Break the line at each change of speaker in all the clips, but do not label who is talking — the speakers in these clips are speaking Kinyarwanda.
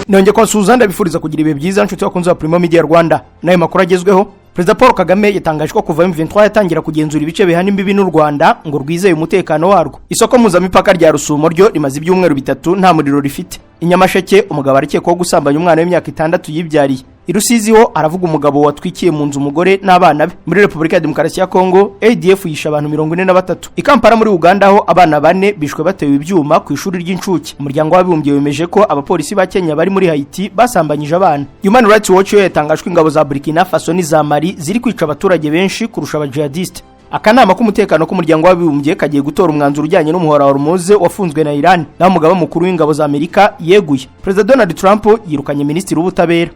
nonge ko Suzanne bifuriza kugira ibihe byiza nshuti bakunze wa Primo Media Rwanda nayo makuru agezweho. Perezida Paul Kagame yatangaje ko kuva M23 yatangira kugenzura ibice bihana imbibi n'u Rwanda ngo rwizeye umutekano warwo. Isoko mpuzamipaka rya Rusumo ryo rimaze ibyumweru bitatu nta muriro rifite. Inyamasheke umugabo arakekwaho gusambanya umwana w'imyaka 6 yibyariye. Irusizi ho aravuga umugabo watwikiye mu nzu umugore n'abana be. Muri Republika ya Demokarasi ya Kongo ADF yisha abantu 43. Ikampara muri Uganda ho abana 4 bishwe batewe ibyuma ku ishuri ry'incuke. Umuryango w'abibumbye wemeje ko abapolisi ba Kenya bari muri Haiti basambanyije abana. Human Rights Watch yatangajwe ingabo za Burkina Faso n'iza Mali ziri kwica abaturage benshi kurusha abajihadiste. Akanama k'umutekano k'umuryango w'abibumbye kagiye gutora umwanzuro ujyanye n'umuhora wa Hormuz wafunzwe na Iran. Naho umugaba mukuru w'ingabo za Amerika yeguye. President Donald Trump yirukanye minisitiri w'ubutabera.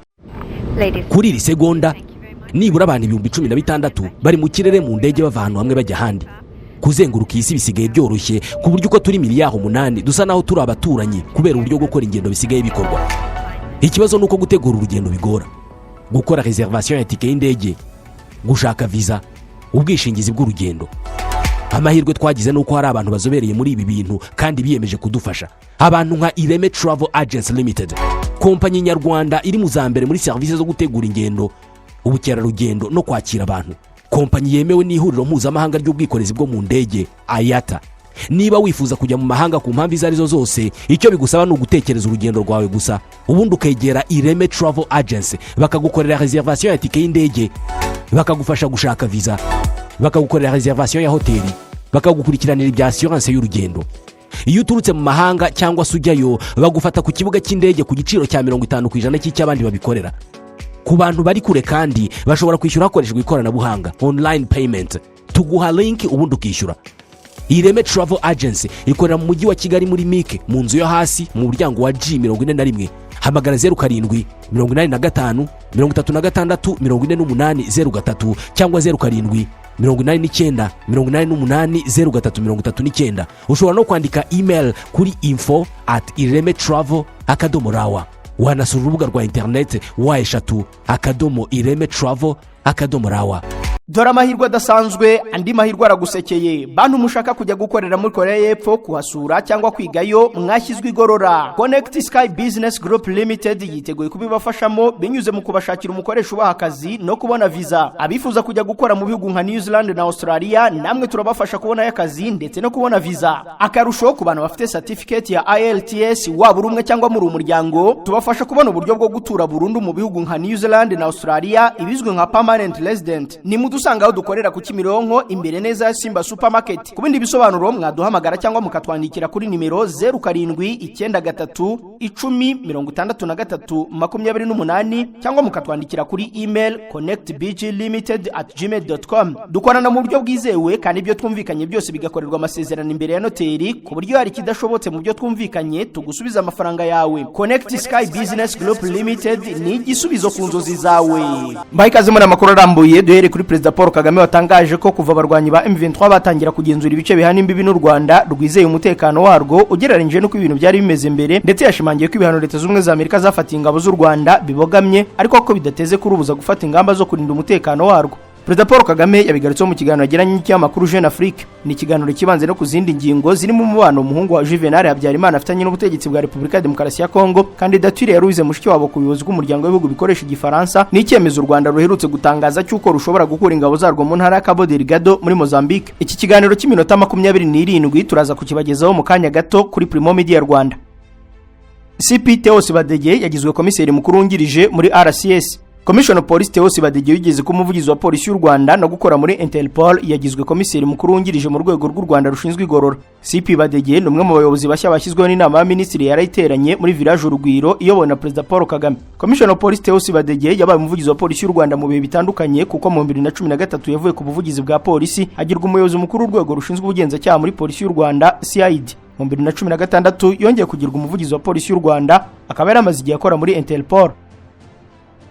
Kuri iri segonda nibura abantu 16,000 bari mu kirere mu ndege bava ahantu hamwe bajya ahandi. Kuzenguruka isi bisigaye byoroshye ku buryo uko turi miliyari 8 dusa naho turi abaturanyi kubera uburyo bwo gukora ingendo bisigaye bikorwa. Ikibazo nuko gutegura urugendo bigora. Gukora reservation ya tike y'indege, gushaka visa, ubwishingizi bw'urugendo. Amahirwe twagize nuko hari abantu bazobereye muri ibi bintu kandi biyemeje kudufasha. Abantu nka Ireme Travel Agents Limited, kompanyi nyarwanda iri mu zambere muri service zo gutegura ingendo, ubukerarugendo no kwakira abantu. Kompanyi yemewe n'ihuriro mpuzamahanga ry'ubwikorezi bwo mu ndege IATA. Niba wifuza kujya mu mahanga ku mpamvu izarizo zose, icyo bigusaba no gutekereza urugendo rwawe gusa. Ubundi ukegera Ireme Travel Agents bakagukorera reservation ya tike y'indege, bakagufasha gushaka visa, bakagukorera reservation ya hoteli, bakagukurikiranira ibya assurance y'urugendo. Iyo uturutse mu mahanga cyangwa sujyayo bagufata ku kibuga cy'indege ku giciro cya 50% cy'abandi babikorera. Ku bantu bari kure kandi bashobora kwishyura hakoreshejwe ikoranabuhanga online payment. Tuguha link ubundi ukishyura. Ireme Travel Agency ikorera mu mujyi wa Kigali muri Mike mu nzu yo hasi mu muryango wa G41. Hamagara 07 85 36 48 cyangwa 07 89 88 ushobora no kwandika email kuri info@iremetravel.rawa. Wanasura urubuga rwa internet wa3.iremetravel.rawa.
Dore amahirwe adasanzwe andi mahirwe aragusekeye. Bantu mushaka kujya gukorera muri Korea y'Epfo kuhasura cyangwa kwigayo mwashyizwe igorora. Connect Sky Business Group Limited yiteguye kubibafashamo binyuze mu kubashakira umukoresha ubaha akazi no kubona visa. Abifuza kujya gukora mu bihugu nka New Zealand na Australia namwe turabafasha kubona y'akazi ndetse no kubona visa. Akarusho ku bantu bafite certificate ya IELTS waba urumwe cyangwa muri umuryango tubafasha kubona uburyo bwo gutura burundu mu bihugu nka New Zealand na Australia ibizwe nka permanent resident. Ni dusanga aho dukorera ku Kimironko imbere neza ya Simba Supermarket. Kubindi bisobanuro mwaduhamagara cyangwa mukatwandikira kuri nimero 0793106328 cyangwa mukatwandikira kuri email connectbglimited@gmail.com. Dukorana mu buryo bwizewe kandi ibyo twumvikanye byose bigakorerwa amasezerano imbere ya noteri ku buryo hari kidashobotse mu byo twumvikanye tugusubiza amafaranga yawe. Connect Sky Business Group Limited ni igisubizo ku nzozi zawe. Mbayikaze muri amakuru arambuye duhere kuri Perezida Paul Kagame watangaje ko kuva abarwanyi ba M23 batangira kugenzura ibice bihana imbibi n'u Rwanda rwizeye umutekano warwo ugereranyije no ibintu byari bimeze mbere, ndetse yashimangiye ko ibihano Leta z'Ubumwe za Amerika zafatiye ingabo z'u Rwanda bibogamye ariko ko bidateze kurubuza gufata ingamba zo kurinda umutekano warwo. Perezida Paul Kagame yabigarutseho mu kiganiro yagiranye n'ikinyamakuru Jeune Afrique. Ni ikiganiro kibanze no kuzindi ngingo zirimo umubano umuhungu wa Juvenal Habyarimana afitanye n'ubutegetsi bwa Republika ya Demokarasi ya Kongo, kandidature ya Louise Mushikiwabo ku buyobozi bw'umuryango w'ibihugu bikoresha igifaransa, n'icyemezo u Rwanda ruherutse gutangaza cy'uko rushobora gukura ingabo zarwo mu ntara ya Cabo Delgado muri Mozambique. Iki kiganiro cy'iminota 27 turaza kukibagezaho mu kanya gato kuri Primo Media Rwanda. CP Theos Badege yagizwe komiseri mukuru wungirije muri RCS. Commissioner Police Theos Badege yigeze ku muvugizi wa polisi y'u Rwanda no gukora muri Interpol yagizwe komiseri mukuru wungirije mu rwego rw'u Rwanda rushinzwe igorora. CP Badege ni umwe mu bayobozi bashya bashyizweho n'inama ya minisitiri yarayiteranye muri village Urugwiro iyobowe na Perezida Paul Kagame. Commissioner Police Theos Badege yabaye umuvugizi wa polisi y'u Rwanda mu bihe bitandukanye kuko mu 2013 yavuye ku buvugizi bwa polisi agirwa umuyobozi mukuru w'urwego rushinzwe ubugenzacyaha muri polisi y'u Rwanda CID. Mu 2016 yongeye kugirwa umuvugizi wa polisi y'u Rwanda akaba yaramaze igihe akora muri Interpol.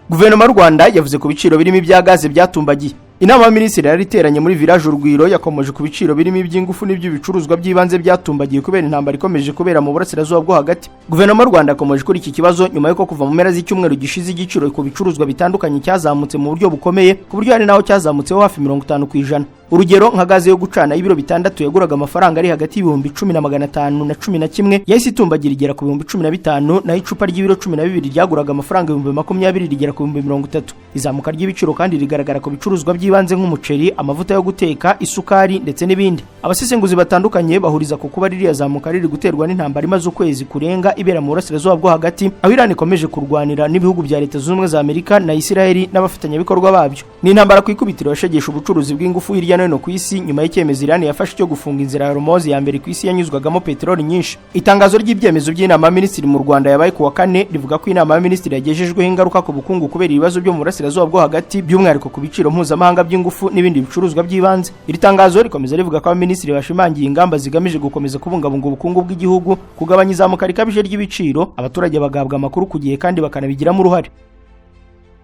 Guverinoma y'u Rwanda yavuze ku biciro birimo ibya gaze byatumbagiye. Inama y'Aminisitiri yariteranye muri village Urugwiro yakomeje ku biciro birimo iby'ingufu n'iby'ibicuruzwa by'ibanze byatumbagiye kubera intambara ikomeje kubera mu burasirazuba bwo hagati. Guverinoma y'u Rwanda yakomeje kuri iki kibazo nyuma y'uko kuva mu mpera z'icyumweru gishize igiciro ku bicuruzwa bitandukanye cyazamutse mu buryo bukomeye ku buryo hari naho cyazamutseho hafi 50%. urugero nka gaze yo gucana y'ibiro 6 yaguraga amafaranga ari hagati y'ibihumbi 10,500 na 11 yahise itumbagira igera ku bihumbi 15, naho icupa ry'ibiro 12 ryaguraga amafaranga ibihumbi 20 rigera ku bihumbi 30. Izamuka ry'ibiciro kandi rigaragara ku bicuruzwa by'ibanze nk'umuceri, amavuta yo guteka, isukari ndetse n'ibindi. Abasesenguzi batandukanye bahuriza ku kuba ririya zamuka riri guterwa n'intambara imaze ukwezi kurenga ibera mu burasirazuba bwo hagati, aho Iran ikomeje kurwanira n'ibihugu bya Leta Zunze Ubumwe za Amerika na Isiraheli n'abafatanyabikorwa babyo. Ni intambara ku ikubitiro yashegesha ubucuruzi bw'ingufu hirya no hino ku isi nyuma y'icyemezo Iran yafashe cyo gufunga inzira ya Hormuz ya mbere ku isi yanyuzwagamo peteroli nyinshi. Itangazo ry'ibyemezo by'inama y'Abaminisitiri mu Rwanda yabaye ku wa 4 rivuga ko inama y'Abaminisitiri yagejejweho ingaruka ku bukungu kubera ibibazo byo mu burasirazuba bwo hagati, by'umwihariko ku biciro mpuzamahanga by'ingufu n'ibindi bicuruzwa by'ibanze. Iri tangazo rikomeza rivuga ko Abaminisitiri bashimangiye ingamba zigamije gukomeza kubungabunga ubukungu bw'igihugu, kugabanya izamuka rikabije ry'ibiciro, abaturage bagahabwa amakuru ku gihe kandi bakanabigiramo uruhare.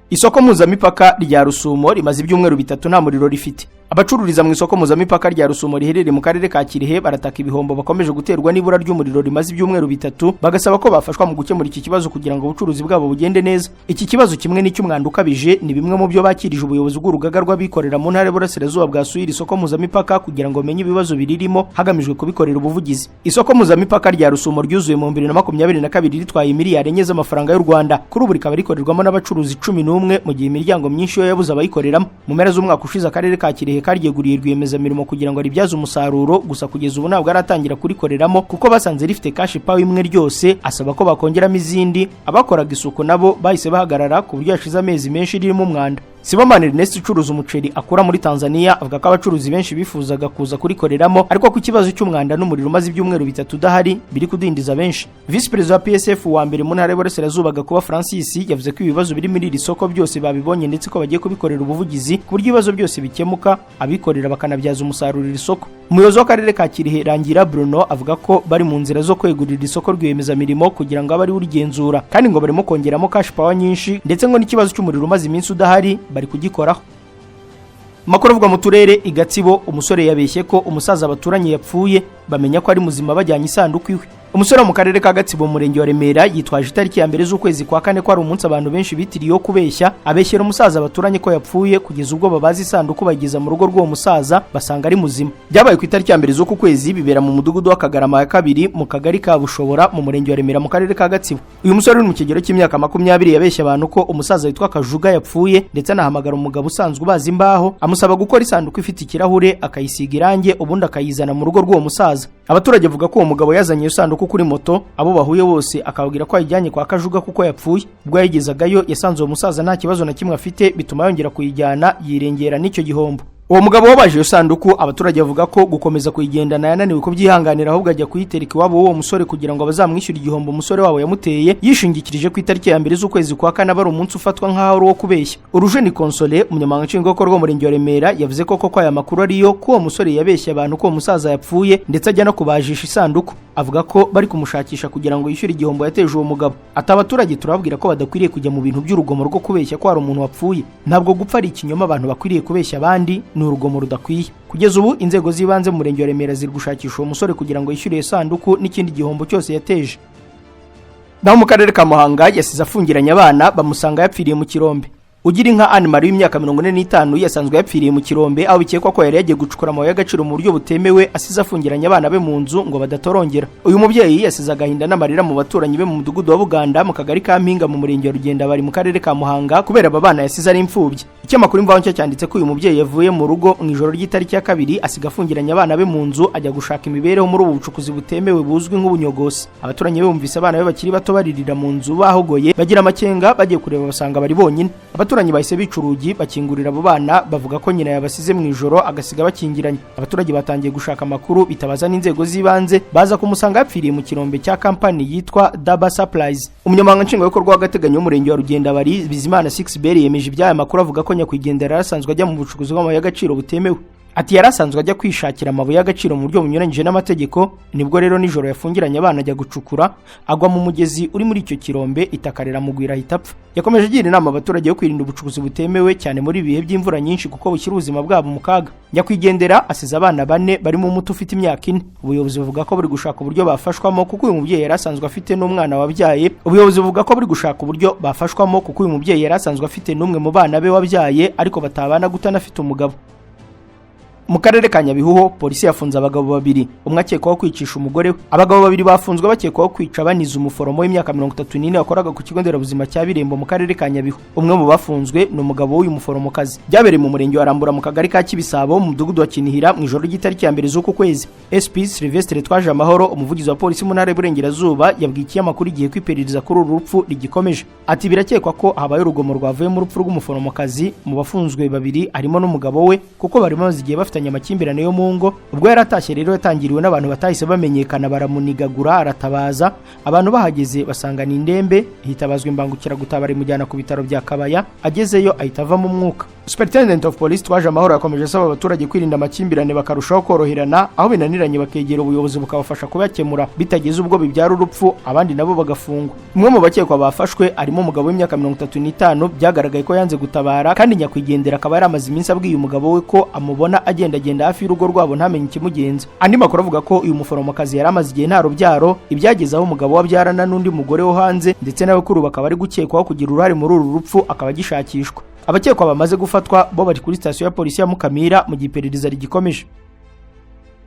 Isoko mpuzamipaka rya Rusumo rimaze ibyumweru 3 nta muriro rifite. Abacururiza mu isoko mpuzamipaka rya Rusumo riherereye mu karere ka Kirehe barataka ibihombo bakomeje guterwa n'ibura ry'umuriro rimaze ibyumweru 3, bagasaba ko bafashwa mu gukemura iki kibazo kugira ngo ubucuruzi bwabo bugende neza. Iki kibazo kimwe n'icy'umwanda ukabije ni bimwe mu byo bakirije ubuyobozi bw'urugaga rw'abikorera mu ntara y'Uburasirazuba bwasuye isoko mpuzamipaka kugira ngo menye ibibazo biririmo hagamijwe kubikorera ubuvugizi. Isoko mpuzamipaka rya Rusumo ryuzuye mu 2022 ritwaye miliyari enye z'amafaranga y'u Rwanda. Kuri ubu rikaba rikorerwamo n'abacuruzi 11 mu gihe imiryango myinshi yo yabuze abayikoreramo. Mu mpera z'umwaka ushize akarere ka Kirehe karyeguriye rwiyemezamirimo kugira ngo ribyaze umusaruro, gusa kugeza ubu ntabwo aratangira kurikoreramo kuko basanze rifite cash power imwe ryose, asaba ko bakongeramo izindi. Abakoraga isuku nabo bahise bahagarara ku buryo yashize amezi menshi ririmo umwanda. Sibomana Ernest ucuruza umuceri akura muri Tanzania avuga ko abacuruzi benshi bifuzaga kuza kurikoreramo, ariko ko ikibazo cy'umwanda n'umuriro umaze ibyumweru 3 udahari biri kudindiza benshi. Vice President wa PSF wa mbere mu ntara y'Uburasirazuba Gakuba Francis yavuze ko ibibazo biri muri iri soko byose babibonye ndetse ko bagiye kubikorera ubuvugizi ku buryo ibibazo byose bikemuka, abikorera bakanabyaza umusaruro iri soko. Umuyobozi w'akarere ka Kirehe Rangira Bruno avuga ko bari mu nzira zo kwegurira isoko rw'iyemezamirimo kugira ngo abari urigenzura, kandi ngo barimo kongeramo cash power nyinshi ndetse ngo n'ikibazo cy'umuriro umaze iminsi udahari bari kugikoraho. Makuru avuga mu turere Igatsibo, umusore yabeshye ko umusaza baturanye yapfuye, bamenya ko ari muzima bajyanye isanduku iwe. Umusore mu karere ka Gatsibo mu murenge wa Remera yitwaje itariki ya mbere z'ukwezi kwa 4 ko ari umunsi abantu benshi bitiriye kubeshya, abeshyera umusaza baturanye ko yapfuye kugeza ubwo babaza isanduku bayigeza mu rugo rw'uwo musaza basanga ari muzima. Byabaye ku itariki ya mbere z'uku kwezi, bibera mu mudugudu wa Kagarama ya 2 mu kagari ka Bushobora mu murenge wa Remera mu karere ka Gatsibo. Uyu musore uri mu kigero cy'imyaka 20 yabeshya abantu ko umusaza witwa Kajuga yapfuye, ndetse anahamagara umugabo usanzwe ubaza imbaho amusaba gukora isanduku ifite ikirahure akayisiga irange ubundi akayizana mu rugo rw'uwo musaza. Abaturage bavuga ko uwo mugabo yazanye iyo sanduku kuri moto, abo bahuye bose akababwira ko ayijyanye kwa Kajuga kuko yapfuye. Ubwo yayigezagayo yasanze uwo musaza nta kibazo na kimwe afite, bituma yongera kuyijyana yirengera n'icyo gihombo. Uwo mugabo wabaje iyo sanduku abaturage bavuga ko gukomeza kuyigendana yananiwe kubyihanganira, ahubwo ajya kuyitereka iwabo w'uwo musore kugira ngo bazamwishyure igihombo umusore wabo yamuteye, yishingikirije ku itariki ya mbere z'ukwezi kwa 4 bari umunsi ufatwa nk'aho ari uwo kubeshya. Urujeni Console umunyamabanga nshingwabikorwa w'umurenge wa Remera yavuze ko koko aya makuru ariyo, ko uwo musore yabeshya abantu ko uwo musaza yapfuye ndetse ajya no kubajisha isanduku. Avuga ko bari kumushakisha kugira ngo yishyure igihombo yateje uwo mugabo. Ati abaturage turababwira ko badakwiriye kujya mu bintu by'urugomo rwo kubeshya ko hari umuntu wapfuye. Ntabwo gupfa ari ikinyoma, abantu bakwiriye kubeshya abandi ni urugomo rudakwiye. Kugeza ubu inzego z'ibanze mu murenge wa Remera ziri gushakisha uwo musore kugira ngo yishyure isanduku n'ikindi gihombo cyose yateje. Naho mu karere ka Muhanga yasize afungiranye abana bamusanga yapfiriye mu Kirombe. Ugira inka Anne Marie w'imyaka 45 yasanzwe yapfiriye mu Kirombe, aho bikekwa ko yari yagiye gucukura amabuye y'agaciro mu buryo butemewe, asize afungiranye abana be mu nzu ngo badatorongera. Uyu mubyeyi yasize agahinda n'amarira mu baturanyi be mu mudugudu wa Buganda mu kagari ka Mpinga mu murenge wa Rugenda bari mu karere ka Muhanga kubera aba bana yasize ari imfubyi. Ikinyamakuru Imvaho Nshya cyanditse ko uyu mubyeyi yavuye mu rugo mu ijoro ry'itariki ya 2 asiga afungiranye abana be mu nzu ajya gushaka imibereho muri ubu bucukuzi butemewe buzwi nk'ubunyogosi. Abaturanyi be bumvise abana be bakiri bato baririra mu nzu bahogoye, bagira amakenga, bagiye kureba basanga bari bonyine. Abaturanyi bahise bicurugi bakingurira abo bana, bavuga ko nyina yabasize mu ijoro agasiga bakingiranye. Abaturage batangiye gushaka amakuru bitabaza n'inzego z'ibanze, baza kumusanga yapfiriye mu kirombe cya kampani yitwa Daba Supplies. Umunyamabanga nshingwabikorwa w'agateganyo w'umurenge wa Rugenda bari Bizimana 6 Berry yemeje iby'aya makuru, avuga ko nyakwigendera yarasanzwe ajya mu bucukuzi bw'amabuye y'agaciro butemewe. Ati yarasanzwe ajya kwishakira amabuye y'agaciro mu buryo bunyuranyije n'amategeko, nibwo rero nijoro yafungiranye abana ajya gucukura, agwa mu mugezi uri muri icyo kirombe, itakarera mugwira hitapfa. Yakomeje agira inama abaturage yo kwirinda ubucukuzi butemewe cyane muri ibihe by'imvura nyinshi kuko bushyira ubuzima bwabo mu kaga. Nyakwigendera asize abana 4 barimo umuto ufite imyaka 4. Ubuyobozi buvuga ko buri gushaka uburyo bafashwamo kuko uyu mubyeyi yarasanzwe afite n'umwana wabyaye. Ubuyobozi buvuga ko buri gushaka uburyo bafashwamo kuko uyu mubyeyi yarasanzwe afite n'umwe mu bana be wabyaye ariko batabana gutana afite umugabo. Mu karere ka Nyabihu polisi yafunze abagabo babiri, umwe akekwaho kwicisha umugore we. Abagabo babiri bafunzwe bakekwaho kwica baniza umuforomo w'imyaka 34 wakoraga ku kigo nderabuzima cya Birembo mu karere ka Nyabihu. Umwe mu bafunzwe ni umugabo w'uyu muforomokazi. Byabereye mu murenge wa Rambura mu kagari ka Kibisabo mu mudugudu wa Kinihira mu ijoro ry'itariki ya mbere z'uku kwezi. SP Sylvestre Twaje Amahoro, umuvugizi wa polisi mu ntara y'Iburengerazuba, yabwiye ikinyamakuru igihe kwiperereza kuri uru rupfu rigikomeje. Ati birakekwa ko habaye urugomo rwavuye mu rupfu rw'umuforomokazi. Mu bafunzwe babiri harimo n'umugabo we kuko bari bamaze igihe bafitanye amakimbirane yo mu ngo. Ubwo yaratashye rero yatangiriwe n'abantu batahise bamenyekana, baramunigagura aratabaza. Abantu bahageze basangana indembe, hitabazwa imbangukiragutabara imujyana ku bitaro bya Kabaya. Agezeyo ahita ava mu mwuka. Superintendent of Police Twaje Amahoro yakomeje asaba abaturage kwirinda amakimbirane bakarushaho koroherana, aho binaniranye bakegera ubuyobozi bukabafasha kubakemura bitageze ubwo bibyara urupfu, abandi nabo bagafungwa. Umwe mu bakekwa bafashwe arimo umugabo w'imyaka 35 byagaragaye ko yanze gutabara, kandi nyakwigendera akaba yari amaze iminsi abwiye umugabo we ko amubona agenda hafi y'urugo rwabo ntamenye ikimugenza. Andi makuru avuga ko uyu muforomokazi yari amaze igihe nta rubyaro, ibyagezaho umugabo wabyarana n'undi mugore wo hanze, ndetse n'abakuru bakaba ari gukekwaho kugira uruhare muri uru rupfu, akaba gishakishwa. Abakekwa bamaze gufatwa bo bari kuri sitasiyo ya polisi ya Mukamira mu giperereza rigikomeje.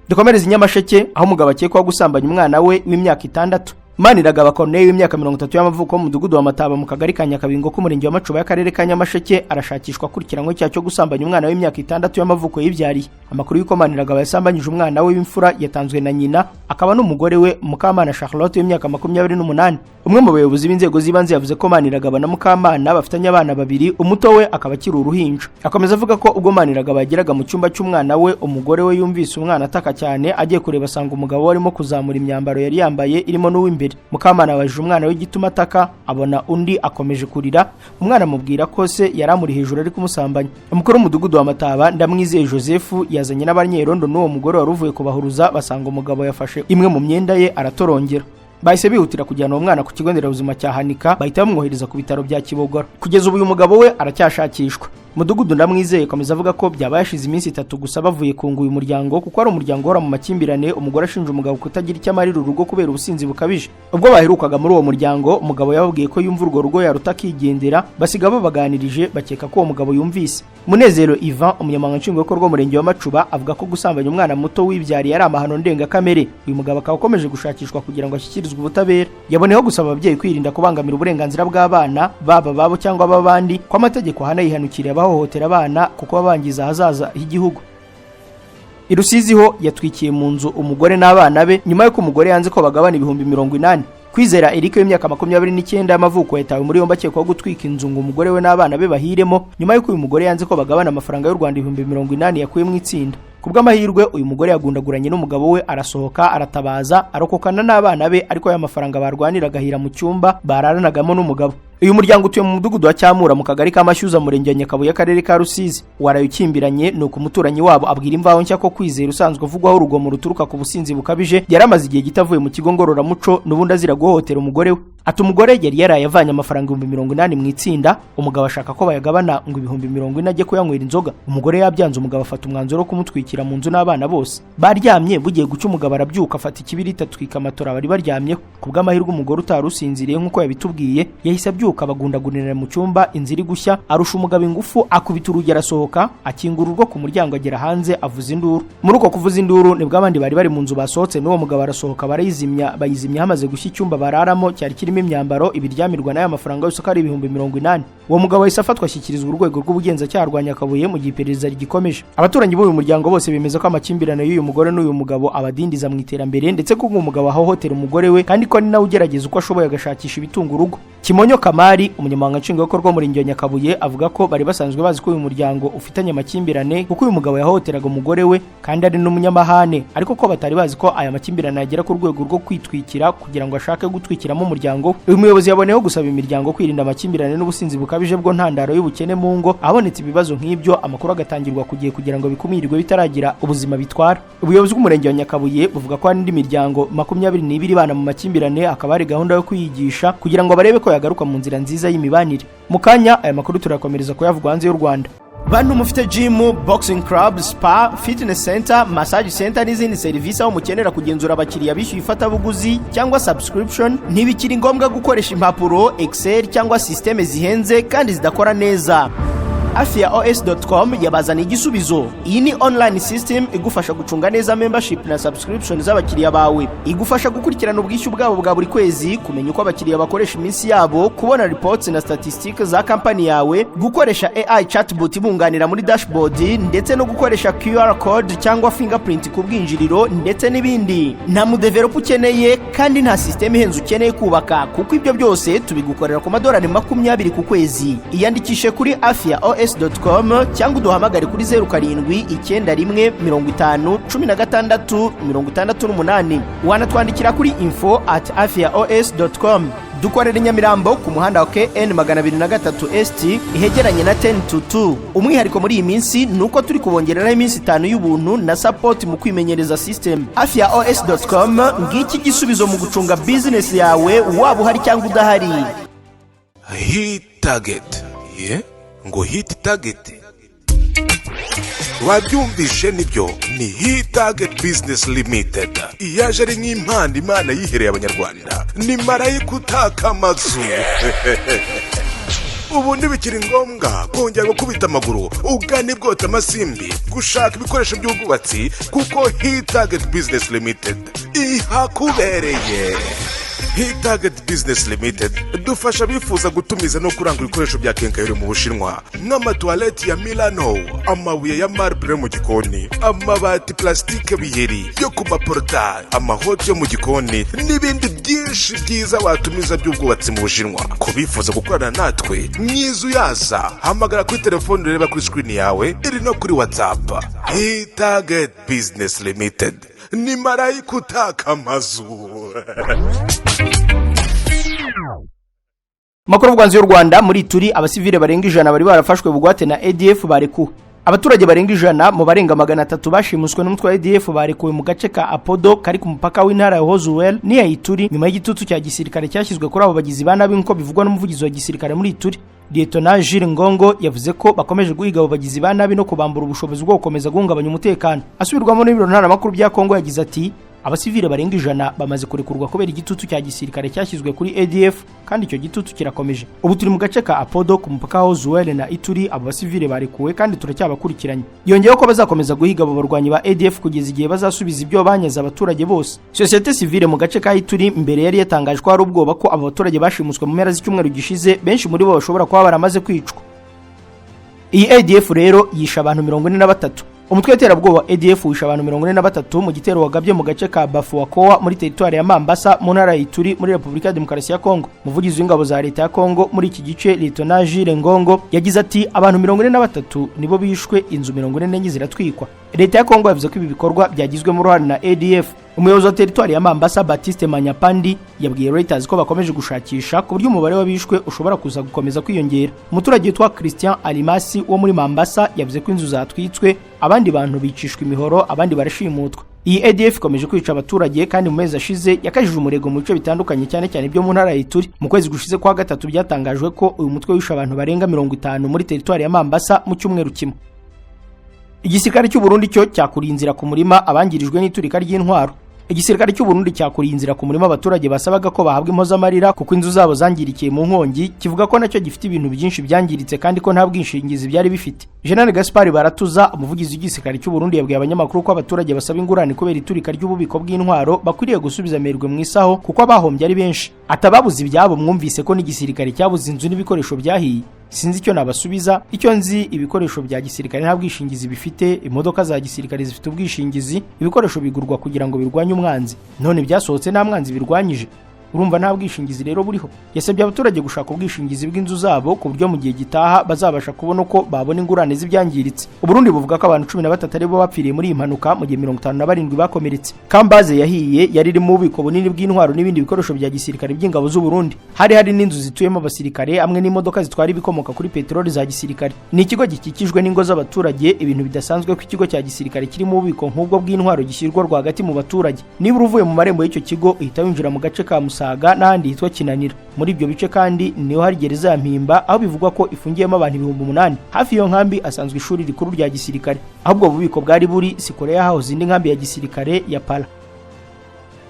Dukomereza Nyamasheke aho umugabo akekwaho gusambanya umwana we w'imyaka 6. Maniragaba Corneille w'imyaka 30 y'amavuko mu mudugudu wa Mataba mu kagari ka Nyakabingo ku murenge wa Macuba y'akarere ka Nyamasheke arashakishwa kurikiranywe cyo gusambanya umwana w'imyaka 6 y'amavuko yibyariye. Amakuru y'uko Maniragaba yasambanyije umwana we w'imfura yatanzwe na nyina, akaba n'umugore we Mukamana Charlotte w'imyaka 28. Umwe mu bayobozi b'inzego z'ibanze yavuze ko Maniragaba na Mukamana bafitanye abana babiri, umuto we akaba akiri uruhinja. Akomeza avuga ko ubwo Maniragaba yageraga mu cyumba cy'umwana we, umugore we yumvise umwana ataka cyane, agiye kureba asanga umugabo warimo kuzamura imyambaro yari yambaye irimo n'uw'imbere. Mukamana abajije umwana we igituma ataka, abona undi akomeje kurira. Umwana amubwira ko se yaramuri hejuru ari kumusambanya. Umukuru w'umudugudu wa Mataba Ndamwizeye Joseph yazanye n'abanyerondo n'uwo mugore waruvuye kubahuruza, basanga umugabo yafashe imwe mu myenda ye aratorongera. Bahise bihutira kujyana uwo mwana ku kigo nderabuzima cya Hanika, bahita bamwohereza ku bitaro bya Kibogora. Kugeza ubu uyu mugabo we aracyashakishwa. Mudugudu Ndamwizeye komeza avuga ko byabaye yashize iminsi 3 gusa bavuye kunguye umuryango, kuko ari umuryango uhora mu makimbirane. Umugore ashinja umugabo kutagira icyo amarira urugo kubera ubusinzi bukabije. Ubwo baherukaga muri uwo muryango, umugabo yababwiye ko yumva urwo rugo yarutakigendera, basiga babaganirije bakeka ko uwo mugabo yumvise. Munezero Ivan, umunyamabanga nshingwabikorwa w'umurenge wa Macuba, avuga ko gusambanya umwana muto wibyariye ari amahano ndengakamere. Uyu mugabo akaba akomeje gushakishwa kugira ngo ashyikirizwe ubutabera. Yaboneyeho gusaba ababyeyi kwirinda kubangamira uburenganzira bw'abana, baba babo cyangwa ababandi, ko amategeko hana yihanukiriye abahohotera abana kuko babangiza ahazaza h'igihugu. I Rusizi ho yatwikiye mu nzu umugore n'abana be nyuma y'uko umugore yanze ko bagabana 80,000. Kwizera Eric w'imyaka 29 y'amavuko yatawe muri yombi akekwaho gutwika inzu ngo umugore we n'abana be bahiremo, nyuma y'uko uyu mugore yanze ko bagabana amafaranga y'u Rwanda 80,000 yakuye mu itsinda. Kubw'amahirwe uyu mugore yagundaguranye n'umugabo we, arasohoka aratabaza, arokokana n'abana be, ariko aya mafaranga barwanira gahira mu cyumba bararanagamo n'umugabo. Uyu muryango utuye mu mudugudu wa Cyamura mu kagari ka Mashyuza murenge wa Nyakabuye akarere ka Rusizi. Warayikimbiranye nuko umuturanyi wabo abwira Imvaho Nshya ko Kwizera usanzwe uvugwaho urugomo ruturuka ku businzi bukabije yaramaze igihe gitavuye mu kigo ngororamuco n'ubundi azira guhohotera umugore we. Ati umugore yari yarayavanye amafaranga 80,000 mu itsinda, umugabo ashaka ko bayagabana ngo 40,000 ajye kuyanywera inzoga. Umugore yabyanze, umugabo afata umwanzuro wo kumutwikira mu nzu n'abana bose. Baryamye bugiye guca umugabo arabyuka afata ikibirita atwika amatora bari baryamyeho. Kubw'amahirwe umugore utarusinziriye nk'uko yabitubwiye yahise abyuka bagundagurira mu cyumba, inzira gushya, arusha umugabo ingufu, akubita urugi arasohoka, akingura urwo ku muryango agera hanze avuza induru. Muri uko kuvuza induru nibwo abandi bari mu nzu basohotse, n'uwo mugabo arasohoka bayizimya hamaze gushya icyumba bararamo cyari kirimo imyambaro, ibiryamirwa n'aya mafaranga yose ari 80,000. Uwo mugabo yahise afatwa ashyikirizwa urwego rw'ubugenzacyaha rwa Nyakabuye mu gihe iperereza rigikomeje. Abaturanyi b'uyu muryango bose bemeza ko amakimbirane y'uyu mugore n'uyu mugabo abadindiza mu iterambere, ndetse ko umugabo ahohotera umugore we kandi ko ni nawe ugerageza uko ashoboye agashakisha ibitunga urugo. Kimonyo Kamari, umunyamabanga nshingwabikorwa w'umurenge wa Nyakabuye, avuga ko bari basanzwe bazi ko uyu muryango ufitanye amakimbirane kuko uyu mugabo yahohoteraga umugore we kandi ari n'umunyamahane, ariko ko batari bazi ko aya makimbirane yagera ku rwego rwo kwitwikira kugira ngo ashake gutwikiramo umuryango. Uyu muyobozi yaboneyeho gusaba imiryango kwirinda amakimbirane n'ubusinzi bukabije bwo ntandaro y'ubukene mu ngo. Abonetse ibibazo nk'ibyo amakuru agatangirwa ku gihe kugira ngo bikumirirwe bitaragira ubuzima bitwara. Ubuyobozi bw'umurenge wa Nyakabuye buvuga ko hari indi miryango 22 ibana mu makimbirane, akaba ari gahunda yo kwiyigisha kugira ngo barebe ko yagaruka mu nzira nziza y'imibanire. Mu kanya aya makuru turakomereza kuyavuga hanze y'u Rwanda. Bantu mufite gym, boxing club, spa, fitness center, massage center n'izindi serivisi aho mukenera kugenzura abakiriya bishyuye ifatabuguzi cyangwa subscription, ntibikiri ngombwa gukoresha impapuro, Excel cyangwa systeme zihenze kandi zidakora neza. afiaos.com yabazaniye igisubizo. Iyi ni online system igufasha gucunga neza membership na subscription z'abakiriya bawe, igufasha gukurikirana ubwishyu bwabo bwa buri kwezi, kumenya uko abakiriya bakoresha iminsi yabo, kubona reports na statistics za company yawe, gukoresha AI chatbot ibunganira muri dashboard, ndetse no gukoresha QR code cyangwa fingerprint ku bwinjiriro, ndetse n'ibindi. Nta mudeveloper ukeneye kandi nta system ihenze ukeneye kubaka, kuko ibyo byose tubigukorera ku madolari 20 ku kwezi. Iyandikishe kuri afiaos.com cyangwa uduhamagare kuri 0791511668. Wanatwandikira kuri info@afiaos.com. Dukorera Nyamirambo ku muhanda wa KN 203 ST ihegeranye na 10-2. Umwihariko muri iyi minsi nuko turi kubongerera iminsi 5 y'ubuntu na support mu kwimenyereza system. afiaos.com ngiki gisubizo mu gucunga business yawe waba uhari cyangwa udahari.
Hit target. Ngo hit target. Wabyumvishe nibyo, ni Hit Target Business Limited. Iyaje ari nk'impanda Imana yihereye abanyarwanda. Ni marayika utaka amazu. Ubu ntibikiri ngombwa kongera gukubita amaguru ugana ibwota amasimbi gushaka ibikoresho by'ubwubatsi, kuko Hit Target Business Limited ihakubereye. Hit Target Business Limited dufasha bifuza gutumiza no kurangura ibikoresho bya kenkayori mu Bushinwa, nk'amatoilette ya Milano, amabuye ya marble mu gikoni, amabati plastike biheri yo ku maportail, amahoti yo mu gikoni, n'ibindi byinshi byiza watumiza by'ubwubatsi mu Bushinwa. Kubifuza gukorana natwe mwizu yaza, hamagara kuri telefone ureba kuri screen yawe iri no kuri WhatsApp. Hit Target Business Limited ni marayika utaka amazu.
Makuru bwanze y'u Rwanda muri Ituri abasivile barenga 100 bari barafashwe bugwate na ADF barekuwe. Abaturage barenga 100 mu barenga 300 bashimuswe n'umutwe wa ADF barekuwe mu gace ka Apodo kari ku mupaka w'intara ya Hozuel ni ya Ituri, nyuma y'igitutu cya gisirikare cyashyizwe kuri abo bagizi ba nabi nko bivugwa n'umuvugizi wa gisirikare muri Ituri. Lieutenant Jules Ngongo yavuze ko bakomeje guhiga abo bagizi ba nabi no kubambura ubushobozi bwo gukomeza guhungabanya umutekano. Asubirwamo n'ibiro ntaramakuru bya Kongo yagize ati abasivile barenga 100 bamaze kurekurwa kubera igitutu cya gisirikare cyashyizwe kuri ADF, kandi icyo gitutu kirakomeje. Ubu turi mu gace ka Apodo ku mupaka wa Hozuel na Ituri, abo basivile barekuwe kandi turacyabakurikiranye. Yongeyeho ko bazakomeza guhiga abo barwanyi ba ADF kugeza igihe bazasubiza ibyo banyaza abaturage bose. Societe civile mu gace ka Ituri mbere yari yatangaje ko hari ubwoba ko abo baturage bashimuswe mu mpera z'icyumweru gishize, benshi muri bo bashobora kuba baramaze kwicwa. Iyi ADF rero yisha abantu 43. Umutwe w'iterabwoba ADF wisha abantu 43 mu gitero wagabye mu gace ka Bafuakoa muri teritwari ya Mambasa mu ntara ya Ituri muri Repubulika ya Demokarasi ya Kongo. Umuvugizi w'ingabo za leta ya Kongo muri iki gice Lieutenant Jules Ngongo yagize ati abantu 43 nibo bishwe, inzu 44 ziratwikwa. Leta ya Kongo yavuze ko ibi bikorwa byagizwe mu ruhare na ADF. Umuyobozi wa teritwari ya Mambasa Baptiste Manyapandi yabwiye Reuters ko bakomeje gushakisha ku buryo umubare w'abishwe ushobora kuza gukomeza kwiyongera. Umuturage witwa Christian Alimasi wo muri Mambasa yavuze ko inzu zatwitswe, abandi bantu bicishwa imihoro, abandi barashimutwa. Iyi ADF ikomeje kwica abaturage kandi mu mezi ashize yakajije umurego mu bice bitandukanye cyane cyane byo mu ntara ya Ituri. Mu kwezi gushize kwa gatatu byatangajwe ko uyu mutwe wisha abantu barenga 50 muri teritwari ya Mambasa mu cyumweru kimwe. Igisirikare cy'u Burundi cyo cyakuriye inzira ku murima abangirijwe n'iturika ry'intwaro. Igisirikare cy'u Burundi cyakuriye inzira ku murima abaturage basabaga ko bahabwa impozamarira kuko inzu zabo zangirikiye mu nkongi, kivuga ko nacyo gifite ibintu byinshi byangiritse kandi ko nta bwishingizi byari bifite. General Gaspard Baratuza, umuvugizi w'igisirikare cy'u Burundi, yabwiye abanyamakuru ko abaturage basaba ingurane kubera iturika ry'ububiko bw'intwaro bakwiriye gusubiza amerwe mu isaho kuko abahombye ari benshi. Atababuze ibyabo mwumvise ko n'igisirikare cyabuze inzu n'ibikoresho byahiye. Sinzi icyo nabasubiza, icyo nzi ibikoresho bya gisirikare nta bwishingizi bifite, imodoka za gisirikare zifite ubwishingizi, ibikoresho bigurwa kugira ngo birwanye umwanzi, none byasohotse nta mwanzi birwanyije. Urumva nta bwishingizi rero buriho. Yasabye abaturage gushaka ubwishingizi bw'inzu zabo ku buryo mu gihe gitaha bazabasha kubona uko babona ingurane z'ibyangiritse. Uburundi buvuga ko abantu 13 aribo bapfiriye muri iyi mpanuka mu gihe 57 bakomeretse. Kambaze yahiye yari iri mu bubiko bunini bw'intwaro n'ibindi bikoresho bya gisirikare by'ingabo z'u Burundi. Hari n'inzu zituyemo abasirikare amwe n'imodoka zitwara ibikomoka kuri petroli za gisirikare. Ni ikigo gikikijwe n'ingo z'abaturage, ibintu bidasanzwe ko ikigo cya gisirikare kiri mu bubiko nk'ubwo bw'intwaro gishyirwa rwagati mu baturage. Niba uvuye mu marembo y'icyo kigo uhita winjira mu gace ka Musaga n'ahandi hitwa Kinanira. Muri ibyo bice kandi niho hari gereza ya Mpimba aho bivugwa ko ifungiyemo abantu 8,000. Hafi iyo nkambi asanzwe ishuri rikuru rya gisirikare. Ahubwo bubiko bwari buri Sikoreya House, indi nkambi ya gisirikare ya Pala.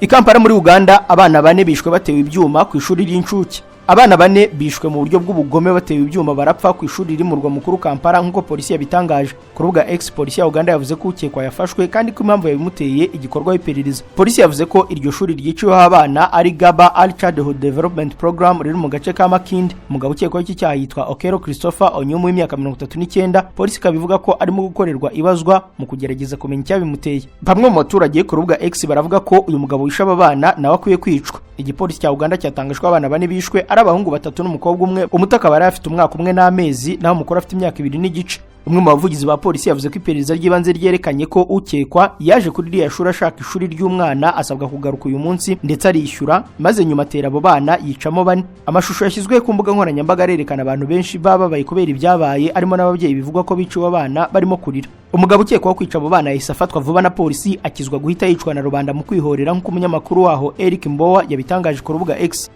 I Kampala muri Uganda abana 4 bishwe batewe ibyuma ku ishuri ry'incuke. Abana bane bishwe mu buryo bw'ubugome batewe ibyuma barapfa ku ishuri riri mu murwa mukuru Kampala nk'uko polisi yabitangaje. Ku rubuga X, polisi ya Uganda yavuze ko ukekwa yafashwe kandi ko impamvu yabimuteye igikorwa iperereza. Polisi yavuze ko iryo shuri ryiciweho abana ari Gaba Early Childhood Development Program riri mu gace ka Makindi. Umugabo ukekwaho iki cyaha yitwa Okero Christopher Onyumu w'imyaka 39. Polisi kabivuga ko arimo gukorerwa ibazwa mu kugerageza kumenya icyabimuteye. Bamwe mu baturage ku rubuga X baravuga ko uyu mugabo wishe aba bana nawe akwiye kwicwa. Igipolisi cya Uganda cyatangajwe abana bane bishwe ari abahungu 3 n'umukobwa umwe. Umutaka bari afite umwaka umwe n'amezi naho umukuru afite imyaka 2 n'igice. Umwe mu bavugizi ba polisi yavuze ko iperereza ry'ibanze ryerekanye ko ukekwa yaje kuri iriya shuri ashaka ishuri ry'umwana, asabwa kugaruka uyu munsi ndetse arishyura, maze nyuma atera abo bana yicamo bane. Amashusho yashyizwe ku mbuga nkoranyambaga arerekana abantu benshi bababaye kubera ibyabaye, arimo n'ababyeyi bivugwa ko biciwe abana barimo kurira. Umugabo ukekwaho kwica abo bana yahise afatwa vuba na polisi, akizwa guhita yicwa na rubanda mu kwihorera nk'uko umunyamakuru waho Eric Mbowa yabitangaje ku rubuga X.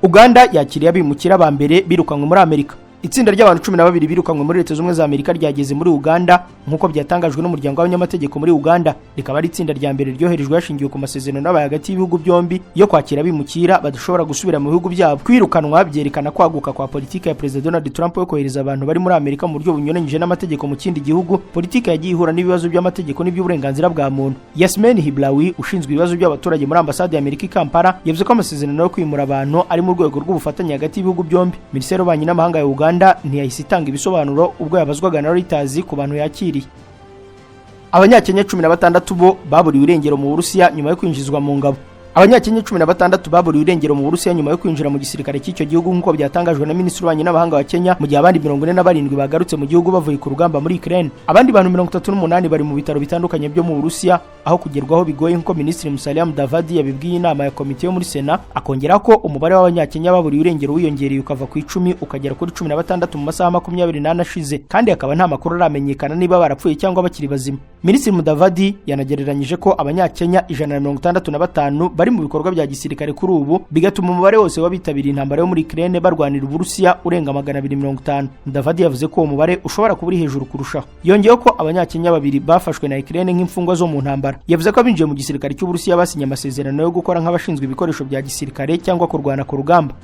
Uganda yakiriye abimukira ba mbere birukanwe muri Amerika. Itsinda ry'abantu 12 birukanwe muri Leta Zunze za Amerika ryageze muri Uganda nk'uko byatangajwe n'umuryango w'abanyamategeko muri Uganda. Rikaba ari itsinda rya mbere ryoherejwe hashingiwe ku masezerano n'abaye hagati y'ibihugu byombi yo kwakira abimukira badashobora gusubira mu bihugu byabo. Kwirukanwa byerekana kwaguka kwa politiki ya President Donald Trump yo kohereza abantu bari muri Amerika mu buryo bunyuranyije n'amategeko mu kindi gihugu. Politiki yagiye ihura n'ibibazo by'amategeko n'iby'uburenganzira bwa muntu. Yasmin Hiblawi ushinzwe ibibazo by'abaturage muri ambasade ya Amerika i Kampala yavuze ko amasezerano yo kwimura abantu ari mu rwego rw'ubufatanye hagati y'ibihugu byombi. Minisiteri y'Ububanyi n'Amahanga ya Uganda ntiyahise itanga ibisobanuro ubwo yabazwaga na Reuters ku bantu yakiriye. Abanyakenya 16 bo baburiwe irengero mu Burusiya nyuma yo kwinjizwa mu ngabo. Abanyakenya 16 baburiwe irengero mu Burusiya nyuma yo kwinjira mu gisirikare cy'icyo gihugu nk'uko byatangajwe na Minisitiri w'Ububanyi n'Amahanga wa Kenya, mu gihe abandi 47 bagarutse mu gihugu bavuye ku rugamba muri Ukraine. Abandi bantu 38 bari mu bitaro bitandukanye byo mu Burusiya aho kugerwaho bigoye nk'uko Minisitiri Musalia Mudavadi yabibwiye inama ya komite yo muri Sena, akongera ko umubare w'abanyakenya baburiwe irengero wiyongereye ukava ku 10 ukagera kuri 16 mu masaha 28 ashize, kandi akaba nta makuru aramenyekana niba barapfuye cyangwa bakiri bazima. Minisitiri Mudavadi yanagereranyije ko abanyakenya 165 bari mu bikorwa bya gisirikare kuri ubu, bigatuma umubare wose w'abitabiriye intambara yo muri Ukraine barwanira Uburusiya urenga 250. Mudavadi yavuze ko umubare ushobora kuba uri hejuru kurushaho. Yongeyeho ko abanyakenya 2 bafashwe na Ukraine nk'imfungwa zo mu ntambara. Yavuze ko abinjiye mu gisirikare cy'Uburusiya basinye amasezerano yo gukora nk'abashinzwe ibikoresho bya gisirikare cyangwa kurwana ku rugamba.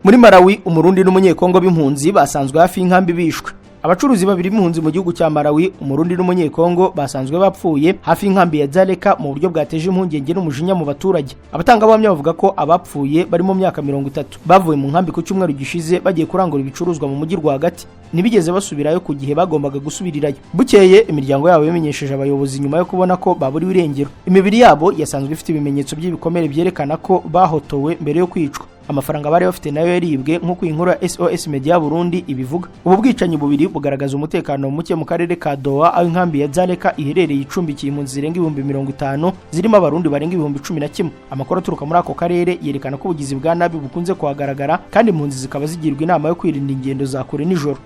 Muri Malawi, Umurundi n'umunyekongo b'impunzi basanzwe hafi y'inkambi bishwe. Abacuruzi 2 b'impunzi mu gihugu cya Malawi, Umurundi n'umunyekongo, basanzwe bapfuye hafi y'inkambi ya Dzaleka mu buryo bwateje impungenge n'umujinya mu baturage. Abatangabuhamya bavuga ko abapfuye bari mu myaka 30 bavuye mu nkambi ku cyumweru gishize bagiye kurangura ibicuruzwa mu mujyi rwagati, ntibigeze basubirayo ku gihe bagombaga gusubirirayo. Bukeye imiryango yabo yamenyesheje abayobozi nyuma yo kubona ko baburiwe irengero. Imibiri yabo yasanzwe ifite ibimenyetso by'ibikomere byerekana ko bahotowe mbere yo kwicwa. Amafaranga bari bafite nayo yaribwe nk'uko inkuru ya SOS Media Burundi ibivuga. Ubu bwicanyi bubiri bugaragaza umutekano muke mu karere ka Doha, aho inkambi ya Dzaleka iherereye icumbikiye impunzi zirenga 50,000 zirimo abarundi barenga 11,000. Amakuru aturuka muri ako karere yerekana ko ubugizi bwa nabi bukunze kuhagaragara kandi impunzi zikaba zigirwa inama yo kwirinda ingendo za kure nijoro.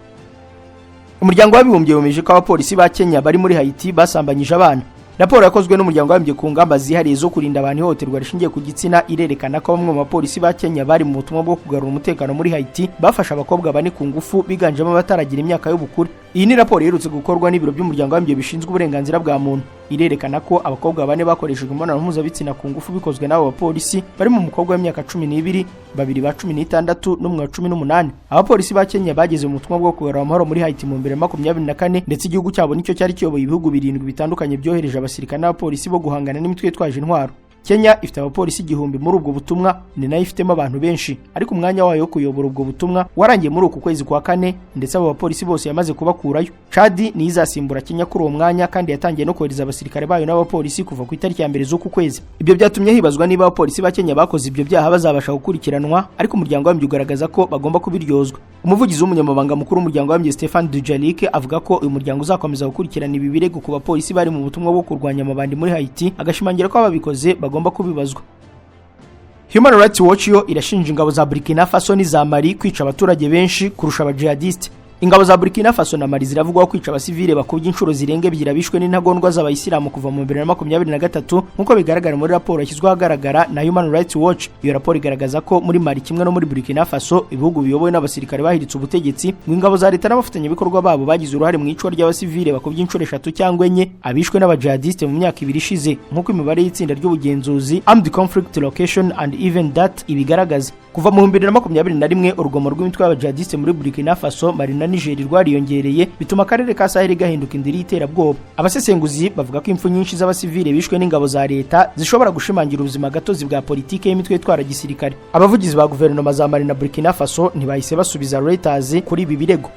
Umuryango w'abibumbye wemeje ko abapolisi ba Kenya bari muri Haiti basambanyije abana. Raporo yakozwe n'umuryango w'abibumbye ku ngamba zihariye zo kurinda abantu ihohoterwa rishingiye ku gitsina irerekana ko bamwe mu bapolisi ba Kenya bari mu butumwa bwo kugarura umutekano muri Haiti bafasha abakobwa bane ku ngufu biganjemo abataragira imyaka y'ubukure. Iyi ni raporo iherutse gukorwa n'ibiro by'umuryango w'abibumbye bishinzwe uburenganzira bwa muntu. Irerekana ko abakobwa bane bakoreshejwe imibonano mpuzabitsina ku ngufu bikozwe n'abo bapolisi bari mu mukobwa w'imyaka 12, 2 ba 16 n'umwe wa 18. Abapolisi ba Kenya bageze mu butumwa bwo kugarura amahoro muri Haiti mu 2024 ndetse igihugu cyabo nicyo cyari kiyoboye ibihugu 7 bitandukanye byohereje abasirikare n'abapolisi bo guhangana n'imitwe yitwaje intwaro. Kenya ifite abapolisi 1000 muri ubwo butumwa, ni nayo ifitemo abantu benshi, ariko umwanya wayo wo kuyobora ubwo butumwa warangiye muri uku kwezi kwa 4 ndetse abo bapolisi bose yamaze kubakurayo. Chad ni izasimbura Kenya kuri uwo mwanya kandi yatangiye no kohereza abasirikare bayo n'abapolisi kuva ku itariki ya 1 z'uku kwezi. Ibyo byatumye hibazwa niba abapolisi ba Kenya bakoze ibyo byaha bazabasha gukurikiranwa, ariko umuryango w'abibumbye ugaragaza ko bagomba kubiryozwa. Umuvugizi w'umunyamabanga mukuru w'umuryango w'abibumbye Stefan Dujarric avuga ko uyu muryango uzakomeza gukurikirana ibi birego ku bapolisi bari mu butumwa bwo kurwanya amabandi muri Haiti, agashimangira ko ababikoze bagomba kubibazwa. Human Rights Watch yo irashinja ingabo za Burkina Faso n'iza Mali kwica abaturage benshi kurusha abajihadiste. Ingabo za Burkina Faso na Mali ziravugwa kwica abasivile bakubye inshuro zirenga 2 bishwe n'intagondwa z'abayisilamu kuva mu 2023 nkuko bigaragara muri raporo yashyizwe ahagaragara na Human Rights Watch. Iyo raporo igaragaza ko muri Mali kimwe no muri Burkina Faso ibihugu biyobowe n'abasirikare bahiritse ubutegetsi, ingabo za leta n'abafatanya bikorwa babo bagize uruhare mu icwa ry'abasivile bakubye inshuro 3 cyangwa 4 abishwe n'abajihadiste mu myaka 2 ishize nkuko imibare y'itsinda ry'ubugenzuzi Armed Conflict Location and Even That ibigaragaza. Kuva mu 2021 urugomo rw'imitwe y'abajihadiste muri Burkina Faso, Mali na Niger rwariyongereye bituma akarere ka Sahel gahinduka indiri y'iterabwoba. Abasesenguzi bavuga ko impfu nyinshi z'abasivile bishwe n'ingabo za leta zishobora gushimangira ubuzima gatozi bwa politike y'imitwe itwara gisirikare. Abavugizi ba guverinoma za Mali na Burkina Faso ntibahise basubiza Reuters kuri ibi birego.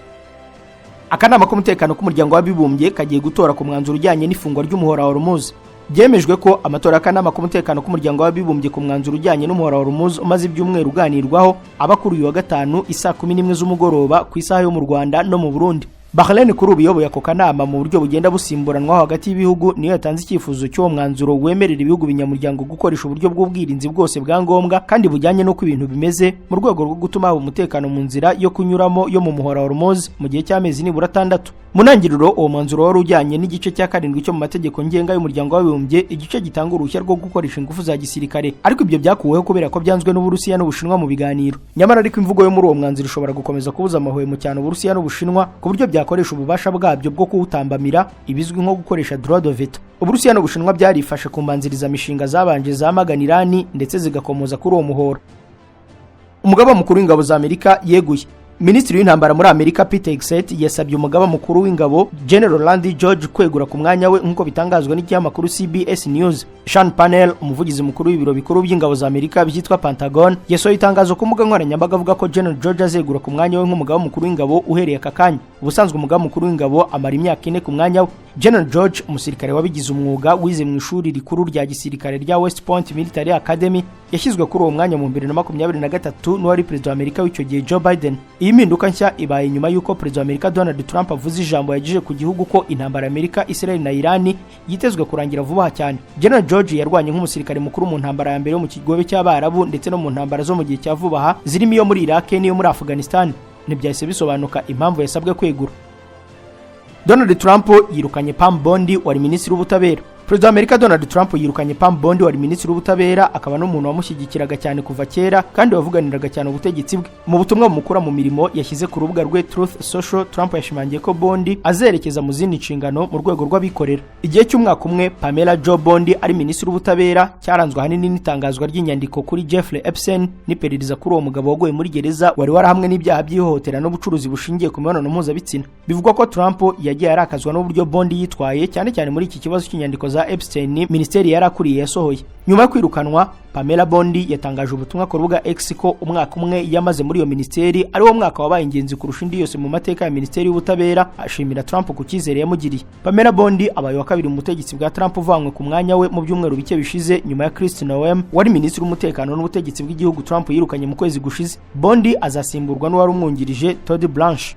Akanama k'umutekano k'umuryango w'abibumbye kagiye gutora ku mwanzuro ujyanye n'ifungwa ry'umuhora wa Hormuz. Byemejwe ko amatora y'akanama k'umutekano k'umuryango w'abibumbye ku mwanzuro ujyanye n'umuhora wa Hormuz umaze ibyumweru uganirwaho aba kuri uyu wa gatanu isaa 11 z'umugoroba ku isaha yo mu Rwanda no mu Burundi. Bahrain kuri ubuyoboye ako kanama mu buryo bugenda busimburanwa hagati y'ibihugu niyo yatanze icyifuzo cyo mwanzuro wemerera ibihugu binyamuryango gukoresha uburyo bw'ubwirinzi bwose bwa ngombwa kandi bujyanye no kw'ibintu bimeze mu rwego rwo gutuma umutekano mu nzira yo kunyuramo yo mu muhora wa Hormuz mu gihe cy'amezi nibura 6. Mu ntangiriro uwo mwanzuro wari ujyanye n'igice cya 7 cyo mu mategeko ngenga y'umuryango w'abibumbye, igice gitanga uruhushya rwo gukoresha ingufu za gisirikare, ariko ibyo byakuweho kubera ko byanzwe n'Uburusiya n'Ubushinwa mu biganiro. Nyamara ariko imvugo yo muri uwo mwanzuro ishobora gukomeza kubuza amahwemo cyane Uburusiya n'Ubushinwa ku buryo byakoresha ububasha bwabyo bwo kuwutambamira, ibizwi nko gukoresha droit de veto. Uburusiya n'Ubushinwa byarifashe kumbanziriza mishinga zabanje zamagana Irani ndetse zigakomoza kuri uwo muhora. Umugaba mukuru w'ingabo za Amerika yeguye. Minisitiri w'intambara muri Amerika Peter Hegseth yasabye umugaba mukuru w'ingabo General Randy George kwegura ku mwanya we nk'uko bitangazwa n'ikinyamakuru CBS News. Sean Parnell, umuvugizi mukuru w'ibiro bikuru by'ingabo za Amerika byitwa Pentagon, yasohoye itangazo ku mbuga nkoranyambaga avuga ko General George azegura ku mwanya we nk'umugaba mukuru w'ingabo uhereye aka kanya. Ubusanzwe umugaba mukuru w'ingabo amara imyaka 4 ku mwanya we. General George, umusirikare wabigize umwuga wize mu ishuri rikuru rya gisirikare rya West Point Military Academy, yashyizwe kuri uwo mwanya mu 2023 n'uwari perezida wa Amerika w'icyo gihe Joe Biden. Iyi mpinduka nshya ibaye nyuma y'uko perezida wa Amerika Donald Trump avuze ijambo yagejeje ku gihugu ko intambara Amerika, Israel na Iran yitezwe kurangira vuba cyane. General George yarwanye nk'umusirikare mukuru mu ntambara ya mbere yo mu kigobe cy'Abarabu ndetse no mu ntambara zo mu gihe cya vuba zirimo iyo muri Iraq n'iyo muri Afghanistan. Ntibyahise bisobanuka impamvu yasabwe kwegura. Donald Trump yirukanye Pam Bondi wari minisitiri w'ubutabera. Perezida wa Amerika Donald Trump yirukanye Pam Bondi wari minisitiri w'ubutabera, akaba n'umuntu wamushyigikiraga cyane kuva kera kandi wavuganiraga cyane ubutegetsi bwe. Mu butumwa bumukura mu mirimo yashyize ku rubuga rwe Truth Social, Trump yashimangiye ko Bondi azerekeza mu zindi nshingano mu rwego rw'abikorera. Igihe cy'umwaka umwe Pamela Joe Bondi ari minisitiri w'ubutabera cyaranzwe ahanini n'itangazwa ry'inyandiko kuri Jeffrey Epstein n'iperereza kuri uwo mugabo wagoye muri gereza wari warahamwe n'ibyaha by'ihohotera n'ubucuruzi bushingiye ku mibonano mpuzabitsina. Bivugwa ko Trump yagiye arakazwa n'uburyo Bondi yitwaye cyane cyane muri iki kibazo cy'inyandiko za Epstein minisiteri yarakuriye yasohoye. Nyuma yo kwirukanwa, Pamela Bondi yatangaje ubutumwa ku rubuga X ko umwaka umwe yamaze muri iyo minisiteri ari wo mwaka wabaye ingenzi kurusha indi yose mu mateka ya minisiteri y'ubutabera, ashimira Trump ku cyizere yamugiriye. Pamela Bondi abaye wa kabiri mu butegetsi bwa Trump uvanywe ku mwanya we mu byumweru bike bishize nyuma ya Kristi Noem wari minisitiri w'umutekano n'ubutegetsi bw'igihugu Trump yirukanye mu kwezi gushize. Bondi azasimburwa n'uwari umwungirije Todd Blanche.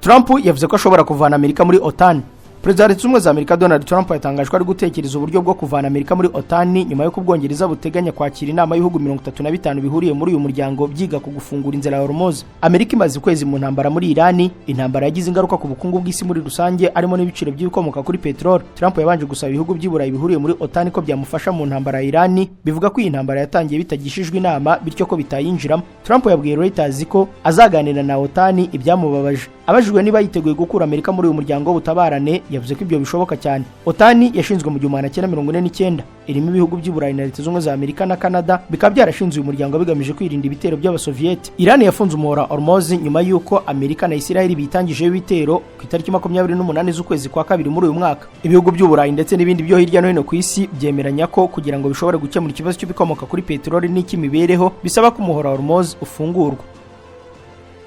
Trump yavuze ko ashobora kuvana Amerika muri OTAN. Perezida wa Leta Zunze Ubumwe za Amerika Donald Trump yatangaje ko ari gutekereza uburyo bwo kuvana Amerika muri OTAN nyuma yo kubwongereza buteganya kwakira inama y'ibihugu 35 bihuriye muri uyu muryango byiga ku gufungura inzira ya Hormuz. Amerika imaze kwezi mu ntambara muri Iran, intambara yagize ingaruka ku bukungu bw'isi muri rusange arimo n'ibiciro by'ibikomoka kuri petrol. Trump yabanje gusaba ibihugu by'Iburayi bihuriye muri OTAN ko byamufasha mu ntambara ya Iran, bivuga ko iyi ntambara yatangiye bitagishijwe inama bityo ko bitayinjiramo. Trump yabwiye Reuters ko azaganira na OTAN ibyamubabaje. Abajijwe niba yiteguye gukura Amerika muri uyu muryango w'ubutabarane, yavuze ko ibyo bishoboka cyane. OTAN yashinzwe mu 1949, irimo ibihugu by'Iburayi na Leta Zunze Ubumwe za Amerika na Canada, bikaba byarashinzwe uyu muryango bigamije kwirinda ibitero by'Abasovieti. Iran yafunze umuhora Hormuz nyuma y'uko Amerika na Israel bitangijeho ibitero ku itariki 28 z'ukwezi kwa kabiri muri uyu mwaka. Ibihugu by'Uburayi ndetse n'ibindi byo hirya no hino ku isi byemeranya ko kugira ngo bishobore gukemura ikibazo cy'ibikomoka kuri peteroli n'ikimibereho bisaba ko umuhora Hormuz ufungurwa.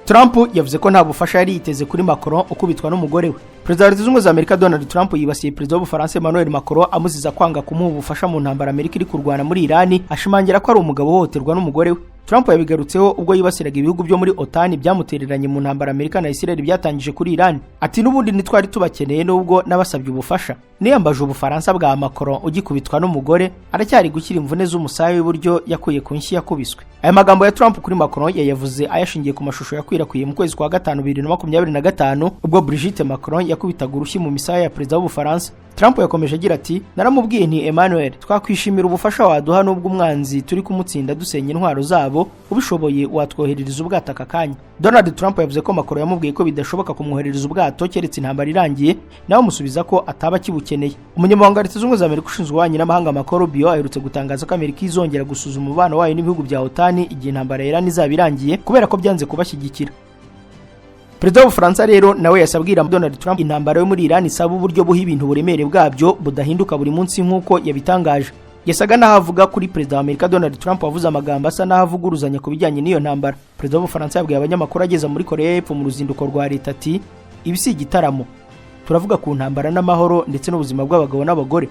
Trump yavuze ko nta bufasha yari yiteze kuri Macron ukubitwa n'umugore we. Perezida wa Leta Zunze Ubumwe za Amerika Donald Trump yibasiye perezida w'Ubufaransa Emmanuel Macron amuziza kwanga kumuha ubufasha mu ntambara Amerika iri kurwana muri Iran, ashimangira ko ari umugabo uhohoterwa n'umugore we. Trump yabigarutseho ubwo yibasiraga ibihugu byo muri OTAN byamutereranye mu ntambara Amerika na Israel byatangije kuri Iran. Ati n'ubundi ntitwari tubakeneye nubwo nabasabye ubufasha. Niyambaje Ubufaransa bwa Macron ugikubitwa n'umugore aracyari gukira imvune z'umusaya w'iburyo yakuye ku nshyi yakubiswe. Aya magambo ya Trump kuri Macron yayavuze ayashingiye ku mashusho yakwirakwiye mu kwezi kwa gatanu 2025 ubwo Brigitte Macron yakubitaga urushyi mu misaya ya perezida w'Ubufaransa. Trump yakomeje agira ati naramubwiye nti Emmanuel twakwishimira ubufasha waduha n'ubwo umwanzi turi kumutsinda dusenya intwaro zabo ubishoboye watwoherereza ubwato aka kanya. Donald Trump yavuze ko Macron yamubwiye ko bidashoboka kumwoherereza ubwato keretse intambara irangiye, nawe musubiza ko ataba kibukeneye. Umunyamabanga wa Leta Zunze Ubumwe za Amerika ushinzwe ububanyi n'amahanga Marco Rubio aherutse gutangaza ko Amerika izongera gusuzuma umubano wayo n'ibihugu bya OTAN igihe intambara ya Iran izaba irangiye kubera ko byanze kubashyigikira. Perezida w'Ubufaransa rero nawe yasabwira Donald Trump intambara yo muri Iran isaba uburyo buha ibintu buremere bwabyo budahinduka buri munsi nk'uko yabitangaje. Yasaga naho avuga kuri perezida wa Amerika Donald Trump wavuze amagambo asa naho avuguruzanya ku bijyanye n'iyo ntambara. Perezida w'Ubufaransa yabwiye abanyamakuru ageza muri Korea y'Epfo mu ruzinduko rwa leta ati ibi si igitaramo, turavuga ku ntambara n'amahoro ndetse n'ubuzima bw'abagabo n'abagore.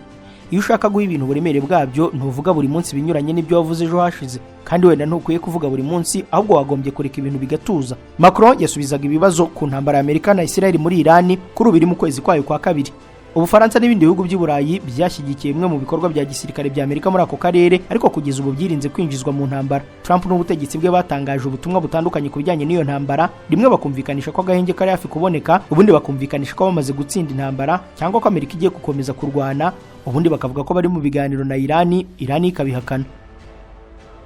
Iyo ushaka guha ibintu buremere bwabyo ntuvuga buri munsi binyuranye n'ibyo wavuze ejo hashize, kandi wenda ntukwiye kuvuga buri munsi ahubwo wagombye kureka ibintu bigatuza. Macron yasubizaga ibibazo ku ntambara ya Amerika na Israel muri Iran kuri ubiri mu kwezi kwayo kwa kabiri. Ubufaransa n'ibindi bihugu by'i Burayi byashyigikiye bimwe mu bikorwa bya gisirikare bya Amerika muri ako karere, ariko kugeza ubu byirinze kwinjizwa mu ntambara. Trump n'ubutegetsi bwe batangaje ubutumwa butandukanye ku bijyanye n'iyo ntambara, rimwe bakumvikanisha ko agahenge kari hafi kuboneka, ubundi bakumvikanisha ko bamaze gutsinda intambara cyangwa ko Amerika igiye gukomeza kurwana, ubundi bakavuga ko bari mu biganiro na Iran ikabihakana.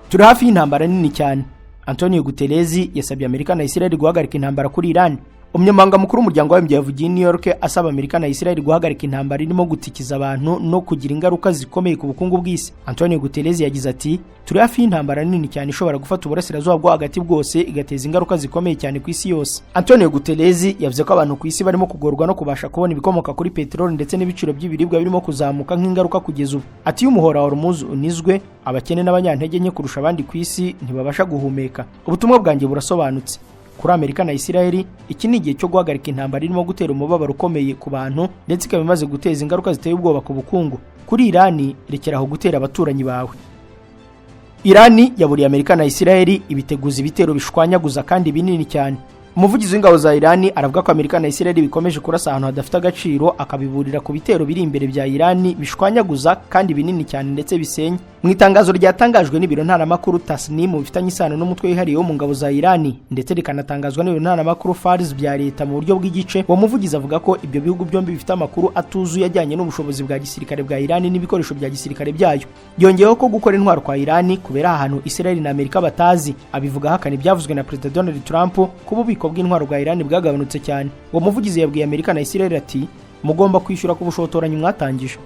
Turi hafi y'intambara nini cyane. Antonio Guterres yasabye Amerika na Israel guhagarika intambara kuri Iran. Umunyamabanga mukuru w'umuryango w'abimbye yavugiye New York asaba Amerika na Israel guhagarika intambara irimo gutikiza abantu no kugira ingaruka zikomeye ku bukungu bw'isi. Antonio Guterres yagize ati turi hafi y'intambara nini cyane ishobora gufata uburasirazuba bwo hagati bwose igateza ingaruka zikomeye cyane ku isi yose. Antonio Guterres yavuze ko abantu ku isi barimo kugorwa no kubasha kubona ibikomoka kuri peteroli ndetse n'ibiciro by'ibiribwa birimo kuzamuka nk'ingaruka kugeza ubu. Ati umuhora wa Hormuz unizwe, abakene n'abanyantege nke kurusha abandi ku isi ntibabasha guhumeka. Ubutumwa bwanjye burasobanutse. Kuri Amerika na Israel iki ni igihe cyo guhagarika intambara irimo gutera umubabaro ukomeye ku bantu ndetse ikaba imaze guteza ingaruka ziteye ubwoba ku bukungu. Kuri Iran rekeraho gutera abaturanyi bawe. Iran yaburiye Amerika na Israel ibiteguza ibitero bishwanyaguza kandi binini cyane. Umuvugizi w'ingabo za Iran aravuga ko Amerika na Israel bikomeje kurasa ahantu hadafite agaciro, akabiburira ku bitero biri imbere bya Iran bishwanyaguza kandi binini cyane ndetse bisenya. Mu itangazo ryatangajwe n'ibiro ntaramakuru Tasnim bifitanye isano n'umutwe wihariye wo mu ngabo za Iran ndetse rikanatangazwa n'ibiro ntaramakuru Fars bya leta mu buryo bw'igice, uwo muvugizi avuga ko ibyo bihugu byombi bifite amakuru atuzuye ajyanye n'ubushobozi bwa gisirikare bwa Iran n'ibikoresho bya gisirikare byayo. Yongeyeho ko gukora intwaro kwa Iran kubera ahantu Israel na Amerika batazi, abivuga hakana ibyavuzwe na Perezida Donald Trump kuba ububiko bw'intwaro bwa Iran bwagabanutse cyane. Uwo muvugizi yabwiye Amerika na Israel ati mugomba kwishyura ku bushotoranyi mwatangije.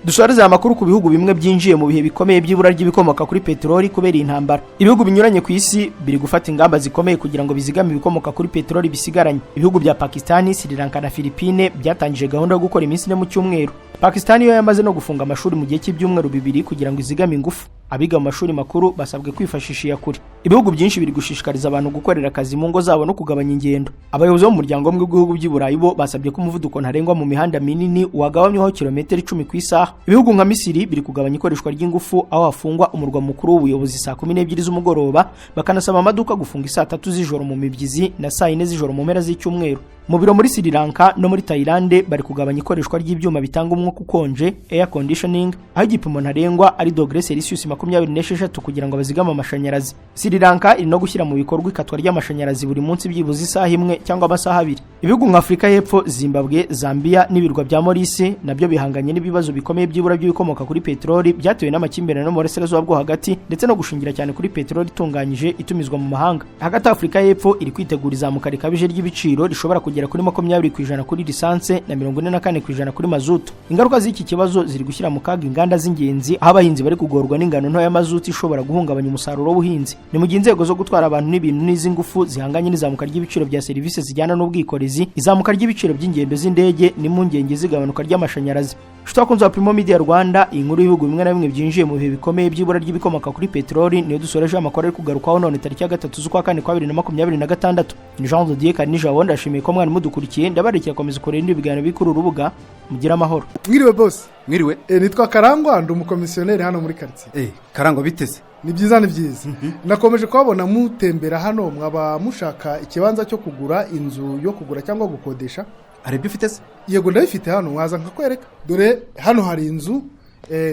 Dusoreza amakuru ku bihugu bimwe byinjiye mu bihe bikomeye by'ibura ry'ibikomoka kuri peteroli kubera intambara. Ibihugu binyuranye ku isi biri gufata ingamba zikomeye kugira ngo bizigame ibikomoka kuri peteroli bisigaranye. Ibihugu bya Pakistan, Sri Lanka na Philippines byatangije gahunda yo gukora iminsi ine mu cyumweru. Pakistan yo yamaze no gufunga amashuri mu gihe cy'ibyumweru bibiri kugira ngo izigame ingufu. Abiga mu mashuri makuru basabwe kwifashisha iyakure. Ibihugu byinshi biri gushishikariza abantu gukorera akazi mu ngo zabo no kugabanya ingendo. Abayobozi bo mu muryango w'umwe w'ibihugu by'i Burayi bo basabye ko umuvuduko ntarengwa mu mihanda minini wagabanywaho kilometero 10 ku isaha. Ibihugu nka Misiri biri kugabanya ikoreshwa ry'ingufu aho hafungwa umurwa mukuru w'ubuyobozi saa 12 z'umugoroba, bakanasaba amaduka gufunga saa 3 z'ijoro mu mibyizi na saa 4 z'ijoro mu mpera z'icyumweru. Mu biro muri Sri Lanka no muri Thailand bari kugabanya ikoreshwa ry'ibyuma bitanga umwuka ukonje air conditioning, aho igipimo ntarengwa ari °C 26 kugira ngo bazigama amashanyarazi. Sri Lanka iri no gushyira mu bikorwa ikatwa ry'amashanyarazi buri munsi byibuze isaha imwe cyangwa amasaha abiri. Ibihugu nka Afrika y'Epfo, Zimbabwe, Zambia n'ibirwa bya Maurice nabyo bihanganye n'ibibazo bikomeye by'ibura by'ibikomoka kuri peteroli byatewe n'amakimbirane no mu burasirazuba bwo hagati ndetse no gushingira cyane kuri peteroli itunganyije itumizwa mu mahanga. Hagati Afrika y'Epfo iri kwitegura izamuka rikabije ry'ibiciro rishobora kugera kuri 20% kuri lisanse na 44% kuri mazutu. Ingaruka z'iki kibazo ziri gushyira mu kaga inganda z'ingenzi, aho abahinzi bari kugorwa n'ingano nto ya mazutu ishobora guhungabanya umusaruro w'ubuhinzi. Ni mu gihe inzego zo gutwara abantu n'ibintu n'iz'ingufu zihanganye n'izamuka ry'ibiciro bya serivisi zijyana n'ubwikorezi, izamuka ry'ibiciro by'ingendo z'indege n'impungenge z'igabanuka ry'amashanyarazi. Twakunze wa Primo Media Rwanda, inkuru y'ibihugu bimwe na bimwe byinjiye mu bihe bikomeye by'ibura ry'ibikomoka kuri peteroli niyo dusoreje amakuru ari kugarukaho none tariki ya 3 z'ukwa 4 kwa 2026. Ni Jean de Dieu Kanija wonda ashimiye ko mwari mudukurikiye, ndabarikira komeza kurera indi biganiro bikuru urubuga. Mugira amahoro.
Mwiriwe boss.
Mwiriwe.
Nitwa Karangwa ndi umukomisiyoneri hano muri quartier.
Karangwa biteze.
Ni byiza ni byiza. Nakomeje kubabona mutembera hano, mwaba mushaka ikibanza cyo kugura inzu yo kugura cyangwa gukodesha.
Arebye ufite se?
Yego ndabifite hano, mwaza nkakwereka. Dore hano hari inzu,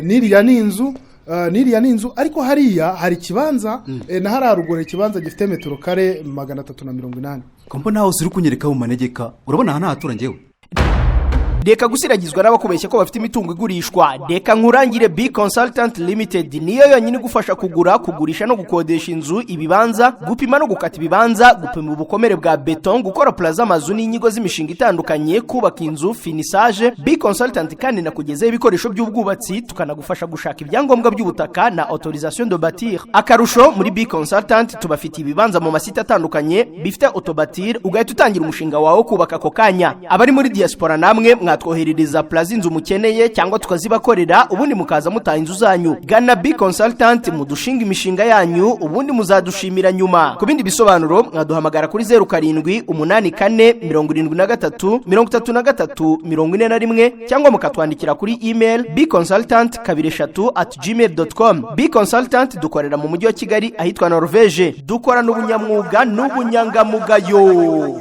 niriya ni inzu, n'iriya ni inzu ariko hariya hari ikibanza na hariya haruguru ikibanza gifite metero kare 380.
kompo nawe uri kunyereka mu manegeka urabona aha ntahatura njyewe.
Reka gusiragizwa n'abakubeshya ko bafite imitungo igurishwa. Reka nkurangire B Consultant Limited niyo yonyine gufasha kugura, kugurisha no gukodesha inzu, ibibanza, gupima no gukata ibibanza, gupima ubukomere bwa beton, gukora plaza amazu n'inyigo z'imishinga itandukanye, kubaka inzu, finissage. B Consultant kandi nakugezeho ibikoresho by'ubwubatsi, tukanagufasha gushaka ibyangombwa by'ubutaka na autorisation de bâtir. Akarusho muri B Consultant tubafite ibibanza mu masite atandukanye bifite autobatir, ugahita utangira umushinga wawe kubaka ako kanya. Abari muri diaspora namwe twoherereza plaza inzu mukeneye cyangwa tukazibakorera, ubundi mukaza mutaha inzu zanyu. Gana B Consultant mudushinga imishinga yanyu, ubundi muzadushimira nyuma. Ku bindi bisobanuro mwaduhamagara kuri 0784733341 cyangwa mukatwandikira kuri email bconsultant23@gmail.com. B Consultant dukorera mu mujyi wa Kigali ahitwa Norvege. Dukora n'ubunyamwuga n'ubunyangamugayo.